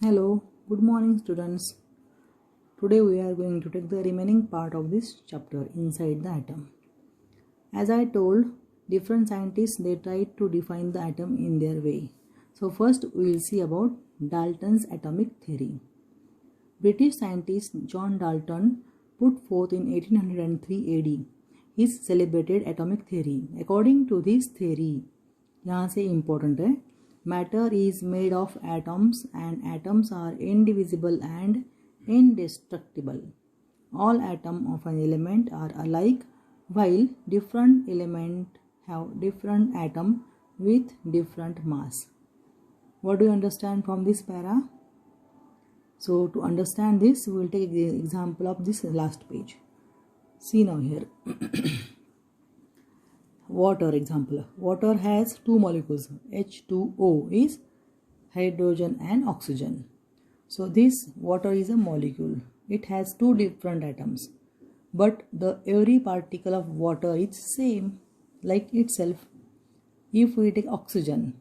Hello, good morning students. Today we are going to take the remaining part of this chapter inside the atom. As I told, different scientists they tried to define the atom in their way. So first we will see about Dalton's atomic theory. British scientist John Dalton put forth in 1803 AD his celebrated atomic theory. According to this theory, यहाँ से important है, matter is made of atoms and atoms are indivisible and indestructible. All atoms of an element are alike while different elements have different atom with different mass. What do you understand from this para? So to understand this, we will take the example of this last page. See now here. Water example. Water has two molecules. H2O is hydrogen and oxygen. So this water is a molecule. It has two different atoms. But the every particle of water is same like itself. If we take oxygen,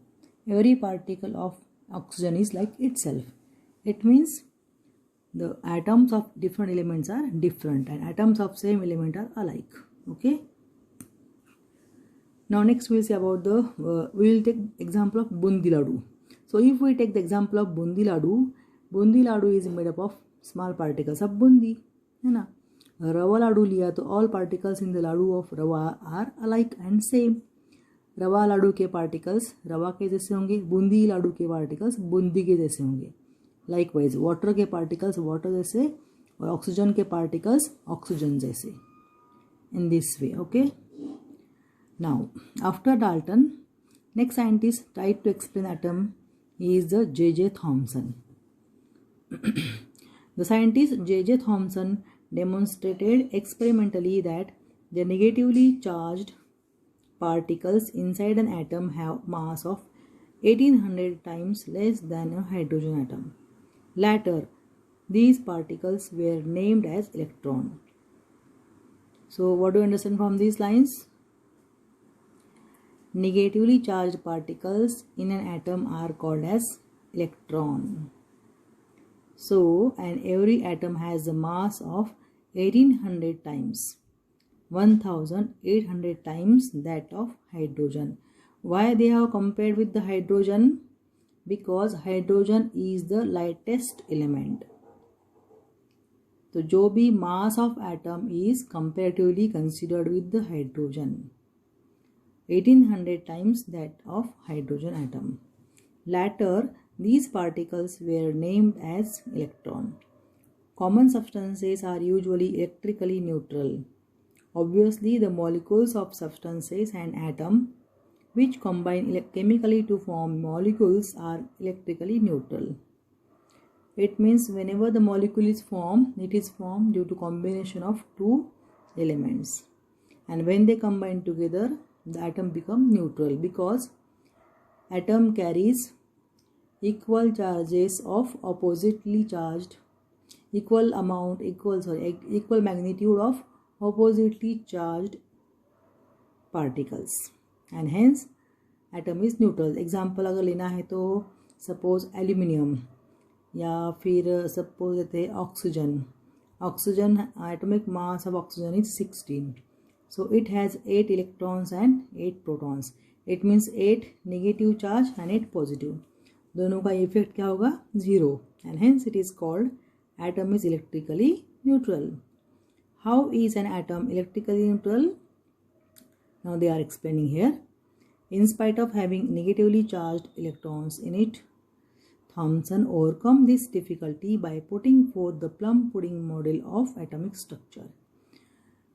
every particle of oxygen is like itself. It means the atoms of different elements are different and atoms of same element are alike. Okay. Now next we will see about the we will take example of bundi laddu. So if we take the example of bundi laddu is made up of small particles of bundi, है ना. रवा लाडू लिया तो all particles in the laddu of रवा are alike and same. रवा लाडू के particles रवा के जैसे होंगे, बूंदी लाडू के particles बूंदी के जैसे होंगे. Likewise, water के particles water जैसे और oxygen के particles oxygen जैसे. In this way, okay. Now, after Dalton, next scientist tried to explain atom is the J.J. Thomson. The scientist J.J. Thomson demonstrated experimentally that the negatively charged particles inside an atom have mass of 1800 times less than a hydrogen atom. Later, these particles were named as electron. So, what do you understand from these lines? Negatively charged particles in an atom are called as electron. So, and every atom has a mass of 1800 times, 1800 times that of hydrogen. Why they have compared with the hydrogen? Because hydrogen is the lightest element. So, जो भी mass of atom is comparatively considered with the hydrogen. 1800 times that of hydrogen atom. Later, these particles were named as electron. Common substances are usually electrically neutral. Obviously, the molecules of substances and atom which combine chemically to form molecules are electrically neutral. It means whenever the molecule is formed, it is formed due to combination of two elements. And when they combine together, the atom becomes neutral because atom carries equal charges of oppositely charged, equal magnitude of oppositely charged particles, and hence atom is neutral. Example अगर लेना है तो suppose aluminium या फिर suppose लेते हैं oxygen atomic mass of oxygen is 16. So it has 8 electrons and 8 protons. It means 8 negative charge and 8 positive. दोनों का effect क्या होगा? 0. And hence it is called atom is electrically neutral. How is an atom electrically neutral? Now they are explaining here. In spite of having negatively charged electrons in it, Thomson overcome this difficulty by putting forth the plum pudding model of atomic structure.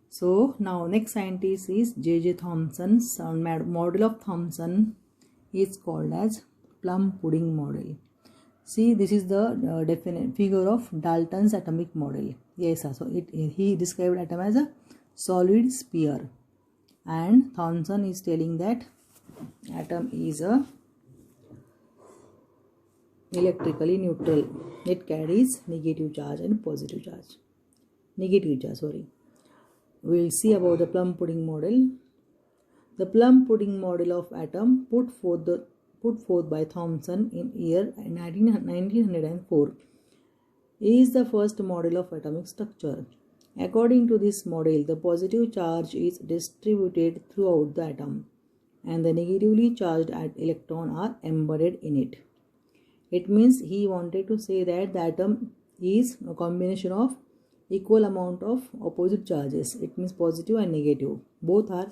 So now next scientist is J.J. Thomson's model of Thomson is called as plum pudding model. See, this is the definite figure of Dalton's atomic model. Yes, so he described atom as a solid sphere, and Thomson is telling that atom is a electrically neutral. It carries negative charge and positive charge. We'll see about the plum pudding model. The plum pudding model of atom put forth the put forth by Thomson in year 1904 is the first model of atomic structure. According to this model, the positive charge is distributed throughout the atom and the negatively charged electrons are embedded in it. It means he wanted to say that the atom is a combination of equal amount of opposite charges. It means positive and negative. Both are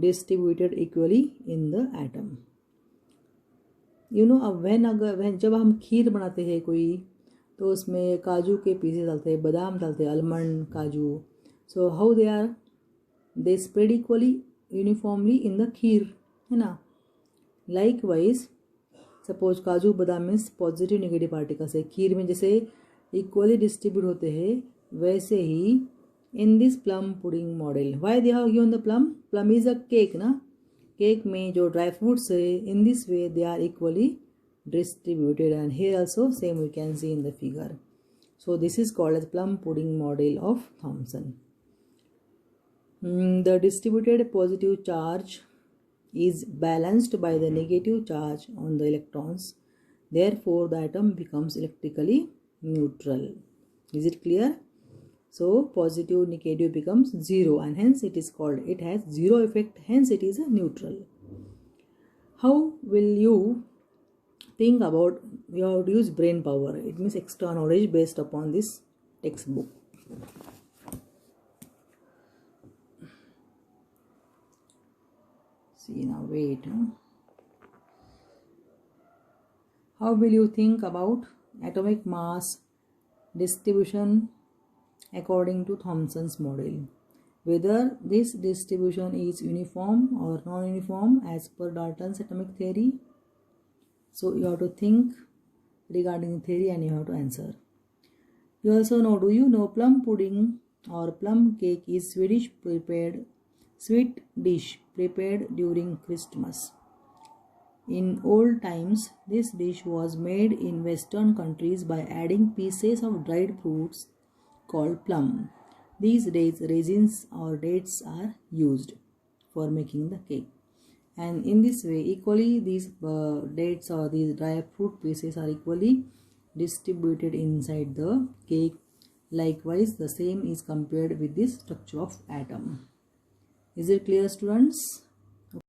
distributed equally in the atom. when जब हम खीर बनाते हैं कोई, तो उसमें काजू के pieces डालते हैं, बादाम डालते हैं, आलमंड, काजू. So how they spread equally uniformly in the kheer, है ना. लाइक वाइज सपोज काजू बादाम मीन्स पॉजिटिव नेगेटिव पार्टिकल्स है. खीर में जैसे इक्वली डिस्ट्रीब्यूट होते हैं, वैसे ही in this plum pudding model. Why they have given the plum is a cake ना. केक में जो ड्राई फ्रूट्स है, in this way they are equally distributed, and here also same we can see in the figure. So this is called as plum pudding model of Thomson. The distributed positive charge is balanced by the negative charge on the electrons. Therefore the atom becomes electrically neutral. Is it clear? So positive negative becomes zero, and hence it is called, it has zero effect, hence it is a neutral. How will you think about, you have to use brain power. It means extra knowledge based upon this textbook. See now, wait. How will you think about atomic mass distribution according to Thomson's model? Whether this distribution is uniform or non-uniform as per Dalton's atomic theory. So you have to think regarding the theory and you have to answer. You also know, do you know plum pudding or plum cake is sweet dish prepared during Christmas. In old times, this dish was made in Western countries by adding pieces of dried fruits called plum. These days, raisins or dates are used for making the cake. And in this way, equally these dates or these dry fruit pieces are equally distributed inside the cake. Likewise, the same is compared with this structure of atom. Is it clear, students?